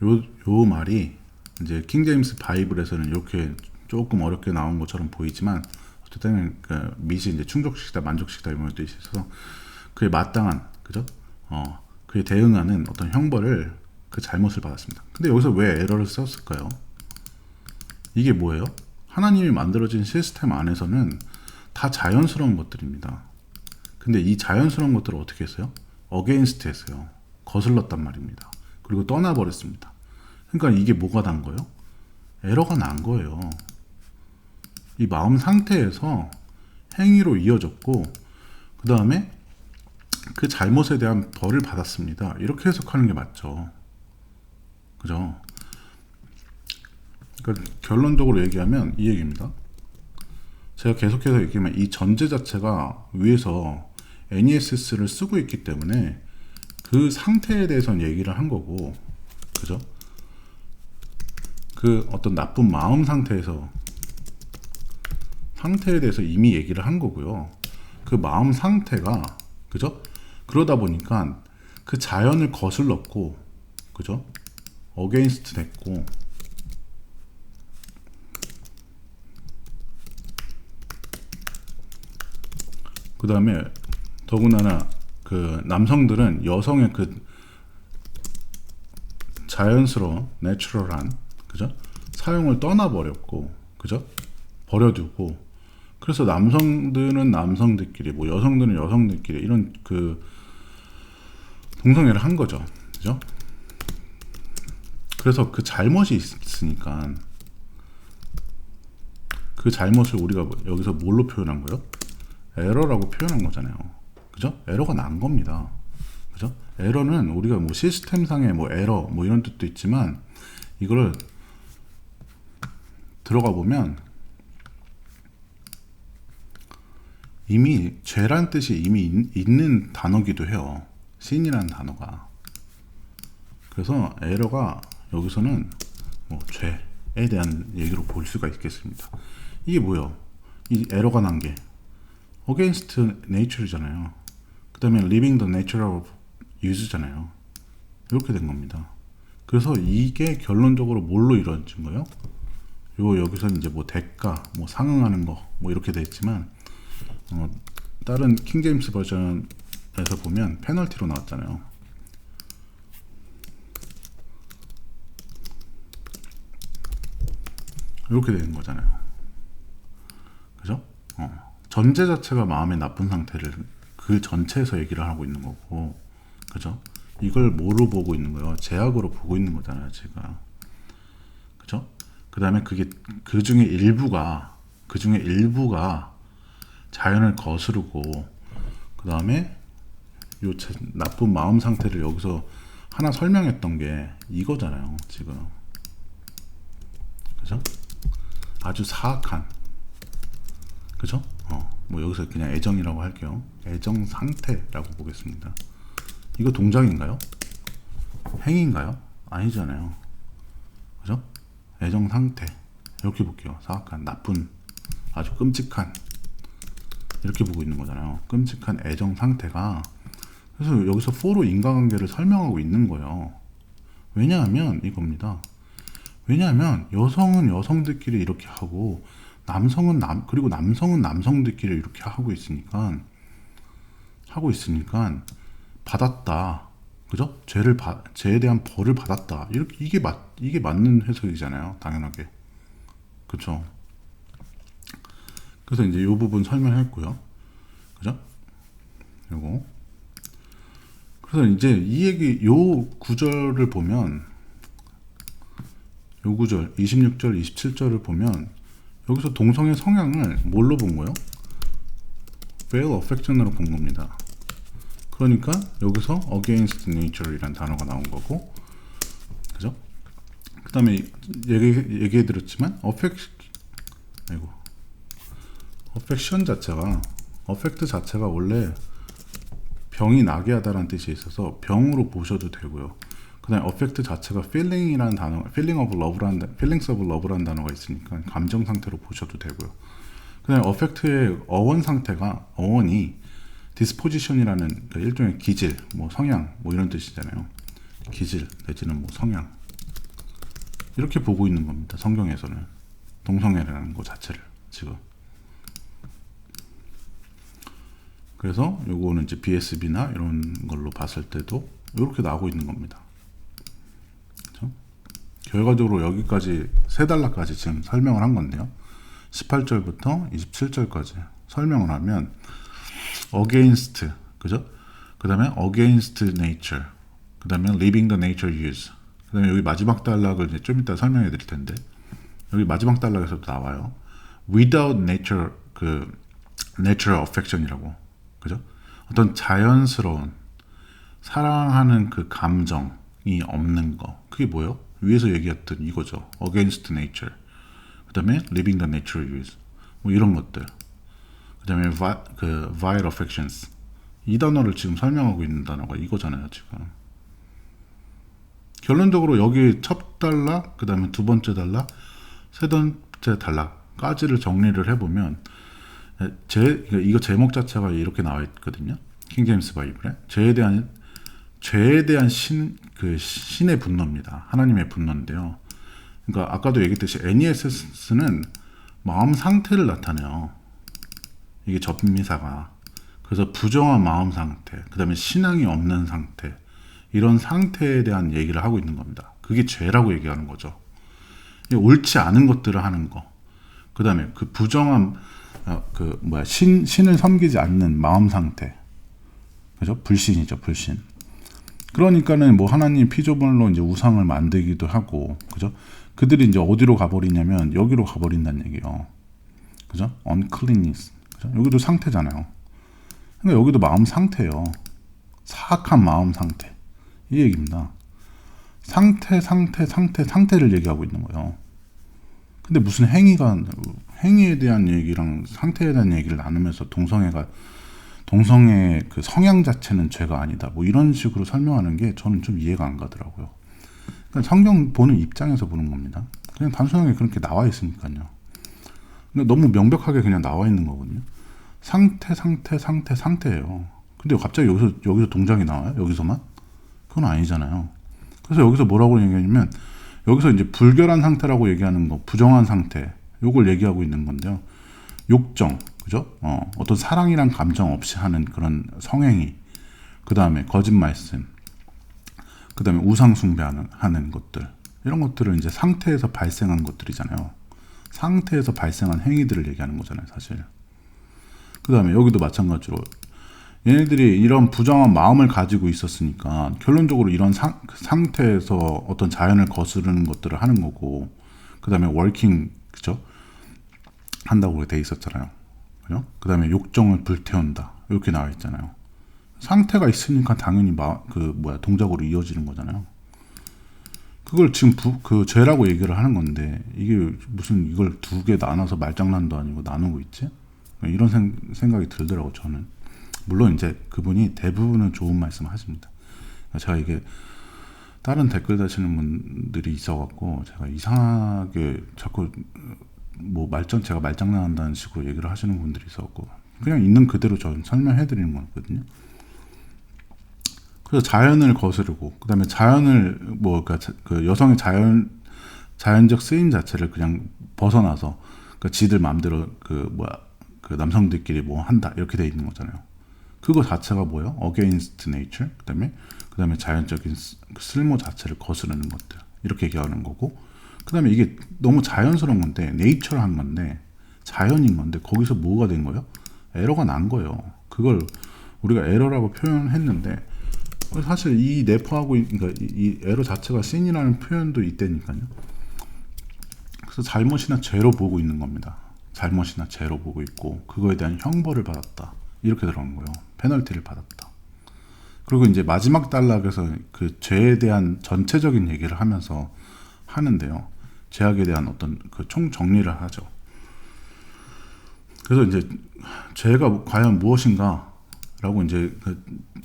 요 말이 이제 킹 제임스 바이블에서는 이렇게 조금 어렵게 나온 것처럼 보이지만 어쨌든 그 미시 이제 충족시키다 만족시키다 이런 것도 있어서 그에 마땅한 그죠? 그에 대응하는 어떤 형벌을 그 잘못을 받았습니다. 근데 여기서 왜 에러를 썼을까요? 이게 뭐예요? 하나님이 만들어진 시스템 안에서는 다 자연스러운 것들입니다. 근데 이 자연스러운 것들을 어떻게 했어요? 어게인스트 했어요. 거슬렀단 말입니다. 그리고 떠나버렸습니다. 그러니까 이게 뭐가 난 거예요? 에러가 난 거예요. 이 마음 상태에서 행위로 이어졌고 그 다음에 그 잘못에 대한 벌을 받았습니다. 이렇게 해석하는 게 맞죠. 그죠? 그러니까 결론적으로 얘기하면 이 얘기입니다. 제가 계속해서 얘기하면 이 전제 자체가 위에서 NESS를 쓰고 있기 때문에 그 상태에 대해서는 얘기를 한 거고, 그죠? 그 어떤 나쁜 마음 상태에 대해서 이미 얘기를 한 거고요. 그 마음 상태가, 그죠? 그러다 보니까 그 자연을 거슬렀고, 그죠? 어게인스트 됐고, 그 다음에 더군다나 그 남성들은 여성의 그 자연스러운 내추럴한 그죠? 사용을 떠나버렸고, 그죠? 버려두고, 그래서 남성들은 남성들끼리, 뭐 여성들은 여성들끼리 이런 그 동성애를 한 거죠, 그죠? 그래서 그 잘못이 있으니까 그 잘못을 우리가 여기서 뭘로 표현한 거예요? 에러라고 표현한 거잖아요, 그죠? 에러가 난 겁니다, 그죠? 에러는 우리가 뭐 시스템상의 뭐 에러 뭐 이런 뜻도 있지만 이거를 들어가 보면 이미 죄란 뜻이 이미 있는 단어기도 해요. 신이라는 단어가. 그래서 에러가 여기서는 뭐 죄에 대한 얘기로 볼 수가 있겠습니다. 이게 뭐예요? 이 에러가 난 게 against nature잖아요. 그 다음에 living the natural use잖아요. 이렇게 된 겁니다. 그래서 이게 결론적으로 뭘로 이루어진 거예요? 여기서 이제 뭐 대가, 뭐 상응하는 거, 뭐 이렇게 돼 있지만, 다른 킹제임스 버전에서 보면 페널티로 나왔잖아요. 이렇게 되는 거잖아요. 그죠? 전제 자체가 마음의 나쁜 상태를 그 전체에서 얘기를 하고 있는 거고, 그죠? 이걸 뭐로 보고 있는 거예요? 제약으로 보고 있는 거잖아요, 제가. 그죠? 그 다음에 그게 그 중에 일부가 자연을 거스르고, 그 다음에 요 나쁜 마음 상태를 여기서 하나 설명했던 게 이거잖아요, 지금. 그죠? 아주 사악한, 그죠? 뭐 여기서 그냥 애정이라고 할게요. 애정 상태라고 보겠습니다. 이거 동작인가요? 행위인가요? 아니잖아요. 그죠? 애정 상태 이렇게 볼게요. 사악한, 나쁜, 아주 끔찍한 이렇게 보고 있는 거잖아요. 끔찍한 애정 상태가. 그래서 여기서 for로 인과관계를 설명하고 있는 거예요. 왜냐하면 이겁니다. 왜냐하면 여성은 여성들끼리 이렇게 하고 남성은 그리고 남성은 남성들끼리 이렇게 하고 있으니까 받았다. 그죠? 죄에 대한 벌을 받았다. 이게 맞는 해석이잖아요. 당연하게. 그죠? 그래서 이제 이 부분 설명했고요. 그죠? 요거. 그래서 이제 요 구절을 보면, 요 구절, 26절, 27절을 보면, 여기서 동성의 성향을 뭘로 본 거예요? veil affection으로 본 겁니다. 그러니까 여기서 against nature이란 단어가 나온 거고, 그죠? 그 다음에 얘기해드렸지만 affection 자체가 affect 자체가 원래 병이 나게 하다라는 뜻이 있어서 병으로 보셔도 되고요. 그 다음에 affect 자체가 feeling이라는 단어, feelings of love라는 단어가 있으니까 감정 상태로 보셔도 되고요. 그 다음에 affect의 어원이 disposition이라는 그러니까 일종의 기질, 뭐 성향, 뭐 이런 뜻이잖아요. 기질 내지는 뭐 성향 이렇게 보고 있는 겁니다. 성경에서는 동성애라는 거 자체를 지금. 그래서 요거는 이제 BSB나 이런 걸로 봤을 때도 이렇게 나오고 있는 겁니다. 그렇죠? 결과적으로 여기까지 세 단락까지 지금 설명을 한 건데요. 18절부터 27절까지 설명을 하면 against, 그죠? 그 다음에 against nature, 그 다음에 leaving the nature use, 그 다음에 여기 마지막 단락을 이제 좀 이따 설명해 드릴 텐데, 여기 마지막 단락에서도 나와요. without nature, 그 natural affection이라고, 그죠? 어떤 자연스러운 사랑하는 그 감정이 없는 거, 그게 뭐예요? 위에서 얘기했던 이거죠. against nature, 그 다음에 living the natural use, 뭐 이런 것들, 그 다음에 그 vile affections, 이 단어를 지금 설명하고 있는 단어가 이거잖아요. 지금 결론적으로 여기 첫 단락, 그 다음에 두 번째 단락, 세 번째 단락까지를 정리를 해보면, 이거 제목 자체가 이렇게 나와 있거든요. 킹제임스 바이블에 죄에 대한 신의 분노입니다. 하나님의 분노인데요. 그러니까 아까도 얘기했듯이 NES는 마음 상태를 나타내요. 이게 접미사가. 그래서 부정한 마음 상태, 그 다음에 신앙이 없는 상태, 이런 상태에 대한 얘기를 하고 있는 겁니다. 그게 죄라고 얘기하는 거죠. 옳지 않은 것들을 하는 거. 그 다음에 그 부정한 신을 섬기지 않는 마음 상태. 그죠? 불신이죠, 불신. 그러니까는 뭐 하나님 피조물로 이제 우상을 만들기도 하고, 그죠? 그들이 이제 어디로 가버리냐면 여기로 가버린다는 얘기예요. 그죠? uncleanness. 그죠? 여기도 상태잖아요. 그러니까 여기도 마음 상태예요. 사악한 마음 상태. 이 얘기입니다. 상태를 얘기하고 있는 거예요. 근데 무슨 행위에 대한 얘기랑 상태에 대한 얘기를 나누면서 동성애 그 성향 자체는 죄가 아니다, 뭐 이런 식으로 설명하는 게 저는 좀 이해가 안 가더라고요. 그러니까 성경 보는 입장에서 보는 겁니다. 그냥 단순하게 그렇게 나와 있으니까요. 근데 너무 명백하게 그냥 나와 있는 거거든요. 상태예요. 근데 갑자기 여기서 동작이 나와요? 여기서만? 그건 아니잖아요. 그래서 여기서 뭐라고 얘기하냐면, 여기서 이제 불결한 상태라고 얘기하는 거, 부정한 상태, 요걸 얘기하고 있는 건데요. 욕정, 그죠? 어떤 사랑이란 감정 없이 하는 그런 성행위, 그 다음에 거짓 말씀, 그 다음에 우상 숭배하는 것들, 이런 것들을 이제 상태에서 발생한 것들이잖아요. 상태에서 발생한 행위들을 얘기하는 거잖아요, 사실. 그 다음에 여기도 마찬가지로 얘네들이 이런 부정한 마음을 가지고 있었으니까 결론적으로 이런 상태에서 어떤 자연을 거스르는 것들을 하는 거고, 그 다음에 월킹, 그죠? 한다고 돼 있었잖아요. 그죠? 그 다음에 욕정을 불태운다, 이렇게 나와 있잖아요. 상태가 있으니까 당연히 동작으로 이어지는 거잖아요. 그걸 지금 그 죄라고 얘기를 하는 건데, 이게 무슨 이걸 두 개 나눠서 말장난도 아니고 나누고 있지? 이런 생각이 들더라고, 저는. 물론 이제 그분이 대부분은 좋은 말씀 하십니다. 제가 이게 다른 댓글 다시는 분들이 있어갖고 제가 이상하게 자꾸 제가 말장난한다는 식으로 얘기를 하시는 분들이 있어갖고 그냥 있는 그대로 저는 설명해드리는 거거든요. 그래서 자연을 거스르고, 그 다음에 자연을 그 여성의 자연적 쓰임 자체를 그냥 벗어나서 지들 마음대로 그 남성들끼리 뭐 한다, 이렇게 돼 있는 거잖아요. 그거 자체가 뭐예요? against nature, 그 다음에 자연적인 쓸모 자체를 거스르는 것들, 이렇게 얘기하는 거고, 그 다음에 이게 너무 자연스러운 건데, 네이처한 건데, 자연인 건데, 거기서 뭐가 된 거예요? 에러가 난 거예요. 그걸 우리가 에러라고 표현했는데, 사실 이 내포하고, 그러니까 이 에러 자체가 신이라는 표현도 있다니까요. 그래서 잘못이나 죄로 보고 있는 겁니다. 잘못이나 죄로 보고 있고, 그거에 대한 형벌을 받았다, 이렇게 들어간 거예요. 페널티를 받았다. 그리고 이제 마지막 단락에서 그 죄에 대한 전체적인 얘기를 하면서 하는데요. 죄악에 대한 어떤 그 총 정리를 하죠. 그래서 이제 죄가 과연 무엇인가라고 이제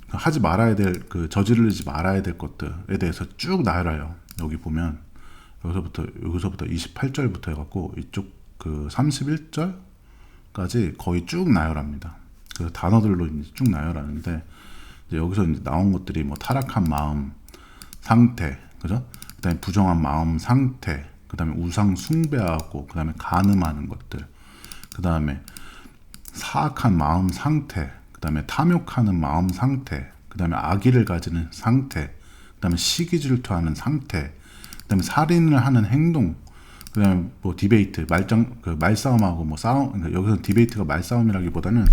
하지 말아야 될, 저지르지 말아야 될 것들에 대해서 쭉 나열해요. 여기 보면 여기서부터 28절부터 해갖고 이쪽 31절까지 거의 쭉 나열합니다. 그 단어들로 이제 쭉 나열하는데, 이제 여기서 이제 나온 것들이 뭐 타락한 마음 상태, 그죠? 그다음에 부정한 마음 상태, 그 다음에 우상 숭배하고, 그 다음에 간음하는 것들, 그 다음에 사악한 마음 상태, 그 다음에 탐욕하는 마음 상태, 그 다음에 악의를 가지는 상태, 그 다음에 시기 질투하는 상태, 그 다음에 살인을 하는 행동, 그 다음에 뭐 디베이트, 말싸움하고 뭐 싸움, 그러니까 여기서 디베이트가 말싸움이라기보다는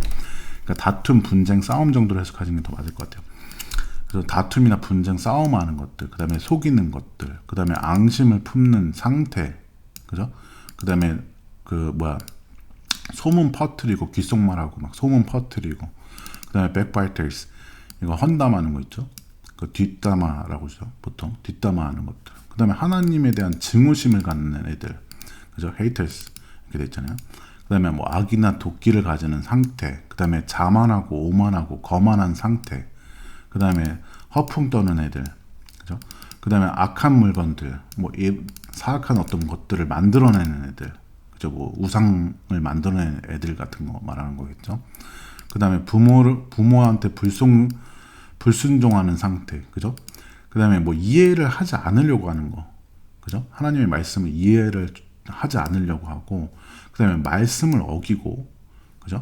그러니까 다툼, 분쟁, 싸움 정도로 해석하시는 게 더 맞을 것 같아요. 그래서 다툼이나 분쟁, 싸움하는 것들, 그 다음에 속이는 것들, 그 다음에 앙심을 품는 상태, 그죠? 그 다음에 소문 퍼뜨리고, 귓속말하고 막 소문 퍼뜨리고, 그 다음에 backbiters, 이거 헌담하는 거 있죠? 그 뒷담화라고 하죠. 보통 뒷담화하는 것들. 그 다음에 하나님에 대한 증오심을 갖는 애들, 그죠? haters 이렇게 돼 있잖아요. 그 다음에 뭐 악이나 도끼를 가지는 상태, 그 다음에 자만하고 오만하고 거만한 상태, 그 다음에 허풍 떠는 애들, 그죠? 그 다음에 악한 물건들, 뭐 사악한 어떤 것들을 만들어내는 애들, 그죠? 뭐 우상을 만들어내는 애들 같은 거 말하는 거겠죠. 그 다음에 부모한테 불순종하는 상태, 그죠? 그 다음에 뭐 이해를 하지 않으려고 하는 거, 그죠? 하나님의 말씀을 이해를 하지 않으려고 하고, 그 다음에 말씀을 어기고, 그죠?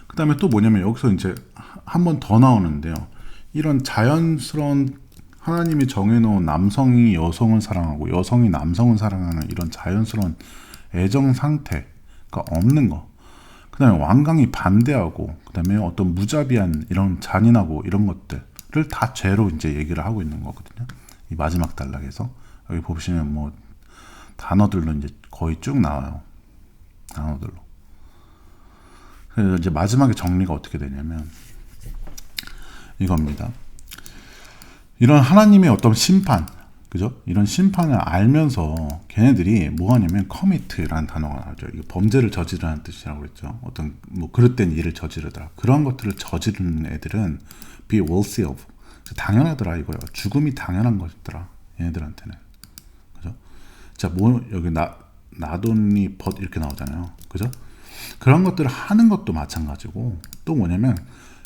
그 다음에 또 뭐냐면 여기서 이제 한 번 더 나오는데요. 이런 자연스러운 하나님이 정해놓은 남성이 여성을 사랑하고 여성이 남성을 사랑하는 이런 자연스러운 애정 상태가 없는 거. 그 다음에 완강히 반대하고, 그 다음에 어떤 무자비한 이런 잔인하고 이런 것들을 다 죄로 이제 얘기를 하고 있는 거거든요. 이 마지막 단락에서. 여기 보시면 뭐 단어들로 이제 거의 쭉 나와요. 단어들로. 그래서 이제 마지막에 정리가 어떻게 되냐면 이겁니다. 이런 하나님의 어떤 심판, 그죠? 이런 심판을 알면서 걔네들이 뭐 하냐면 commit라는 단어가 나오죠. 이거 범죄를 저지르는 뜻이라고 그랬죠. 어떤 뭐 그릇된 일을 저지르더라. 그런 것들을 저지르는 애들은 be worthy of, 당연하더라 이거요. 죽음이 당연한 것이더라. 얘네들한테는. 그죠? 자, 뭐 여기 나돈이 벗 이렇게 나오잖아요. 그죠? 그런 것들을 하는 것도 마찬가지고, 또 뭐냐면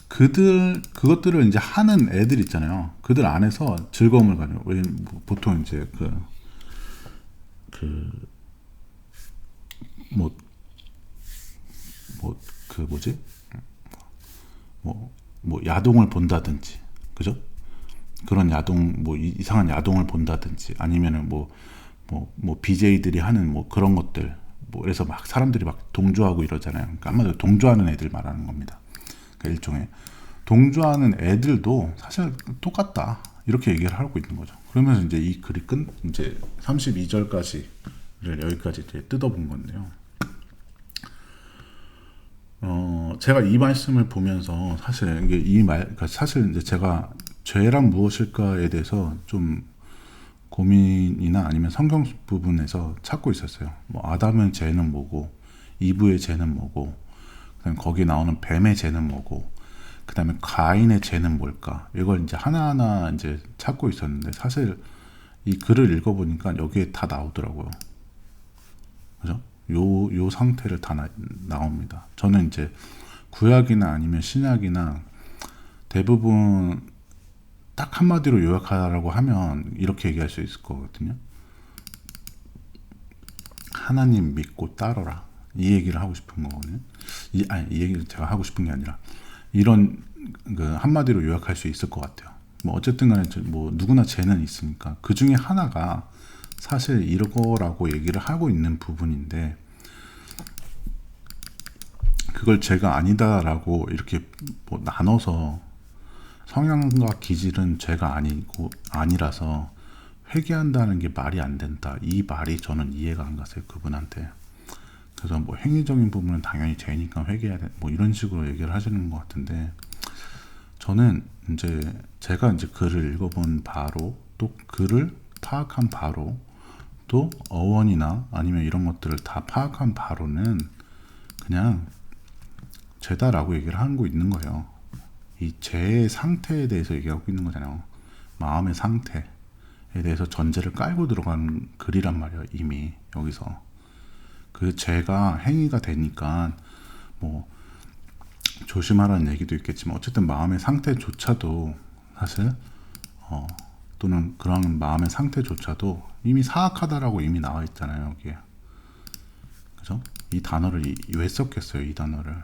그것들을 이제 하는 애들 있잖아요. 그들 안에서 즐거움을 가지고, 보통 이제 야동을 본다든지, 그죠? 그런 야동, 뭐 이상한 야동을 본다든지, 아니면은 BJ들이 하는 뭐 그런 것들, 뭐 그래서 막 사람들이 막 동조하고 이러잖아요. 그러니까 아마도 동조하는 애들 말하는 겁니다. 그러니까 일종의 동조하는 애들도 사실 똑같다 이렇게 얘기를 하고 있는 거죠. 그러면서 이제 이 글이 이제 32절까지를 여기까지 이제 뜯어본 건데요. 제가 이 말씀을 보면서 사실 그러니까 사실 이제 제가 죄란 무엇일까에 대해서 좀 고민이나 아니면 성경 부분에서 찾고 있었어요. 뭐 아담의 죄는 뭐고, 이브의 죄는 뭐고, 그다음에 거기 나오는 뱀의 죄는 뭐고, 그다음에 가인의 죄는 뭘까? 이걸 이제 하나하나 이제 찾고 있었는데, 사실 이 글을 읽어보니까 여기에 다 나오더라고요. 그죠? 요 상태를 다 나옵니다. 저는 이제 구약이나 아니면 신약이나 대부분 딱 한마디로 요약하라고 하면 이렇게 얘기할 수 있을 거거든요. 하나님 믿고 따르라. 이 얘기를 하고 싶은 거거든요. 이 얘기를 제가 하고 싶은 게 아니라 이런 한마디로 요약할 수 있을 것 같아요. 뭐 어쨌든 간에 뭐 누구나 죄는 있으니까 그 중에 하나가 사실 이거라고 얘기를 하고 있는 부분인데, 그걸 죄가 아니다라고 이렇게 뭐 나눠서 성향과 기질은 죄가 아니라서 회개한다는 게 말이 안 된다. 이 말이 저는 이해가 안 갔어요, 그분한테. 그래서 뭐 행위적인 부분은 당연히 죄니까 회개해야 돼. 뭐 이런 식으로 얘기를 하시는 것 같은데, 저는 이제 제가 이제 글을 읽어본 바로, 또 글을 파악한 바로, 또 어원이나 아니면 이런 것들을 다 파악한 바로는 그냥 죄다라고 얘기를 하고 있는 거예요. 이 죄의 상태에 대해서 얘기하고 있는 거잖아요. 마음의 상태에 대해서 전제를 깔고 들어간 글이란 말이에요. 이미 여기서 그 죄가 행위가 되니까 뭐 조심하라는 얘기도 있겠지만, 어쨌든 마음의 상태조차도 사실 또는 그런 마음의 상태조차도 이미 사악하다라고 이미 나와 있잖아요, 여기에. 그죠? 이 단어를 왜 썼겠어요, 이 단어를.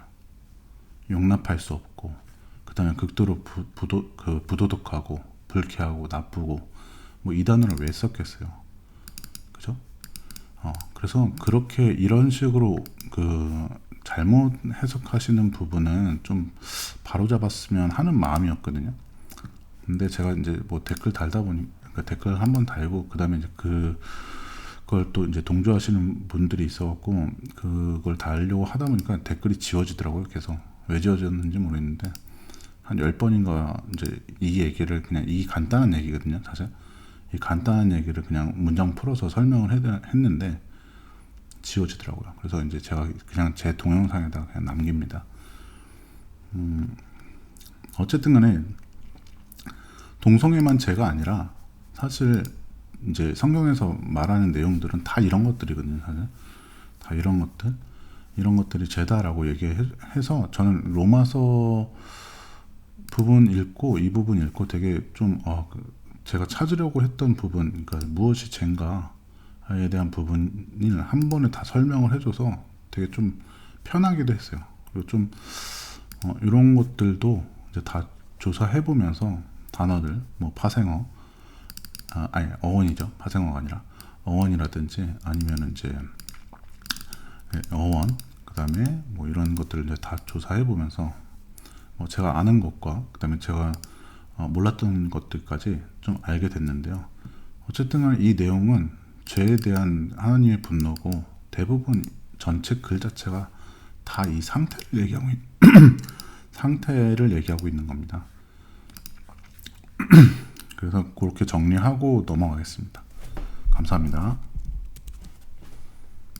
용납할 수 없고, 그 다음에 극도로 부도덕하고, 불쾌하고, 나쁘고, 뭐 이 단어를 왜 썼겠어요. 그죠? 그래서 그렇게 이런 식으로 잘못 해석하시는 부분은 좀 바로잡았으면 하는 마음이었거든요. 근데 제가 이제 뭐 댓글 달다 보니, 그러니까 댓글 한번 달고, 그 다음에 이제 그걸 또 이제 동조하시는 분들이 있어갖고, 그걸 달려고 하다 보니까 댓글이 지워지더라고요, 계속. 왜 지워졌는지 모르겠는데, 한 10번인가 이제 이 얘기를 그냥, 이 간단한 얘기거든요, 사실. 이 간단한 얘기를 그냥 문장 풀어서 설명을 했는데, 지워지더라고요. 그래서 이제 제가 그냥 제 동영상에다가 그냥 남깁니다. 어쨌든 간에, 동성애만 죄가 아니라 사실 이제 성경에서 말하는 내용들은 다 이런 것들이거든요. 사실 다 이런 것들이 죄다라고 얘기해서 저는 로마서 부분 읽고 이 부분 읽고 되게 좀 제가 찾으려고 했던 부분, 그러니까 무엇이 죄인가에 대한 부분을 한 번에 다 설명을 해줘서 되게 좀 편하기도 했어요. 그리고 좀 이런 것들도 이제 다 조사해 보면서 단어들, 뭐 파생어, 아니 어원이죠. 파생어가 아니라 어원이라든지 아니면 이제 어원, 그 다음에 뭐 이런 것들을 이제 다 조사해 보면서 제가 아는 것과 그 다음에 제가 몰랐던 것들까지 좀 알게 됐는데요. 어쨌든 이 내용은 죄에 대한 하나님의 분노고 대부분 전체 글 자체가 다 이 상태를 얘기하고 있는 겁니다. 그래서 그렇게 정리하고 넘어가겠습니다. 감사합니다.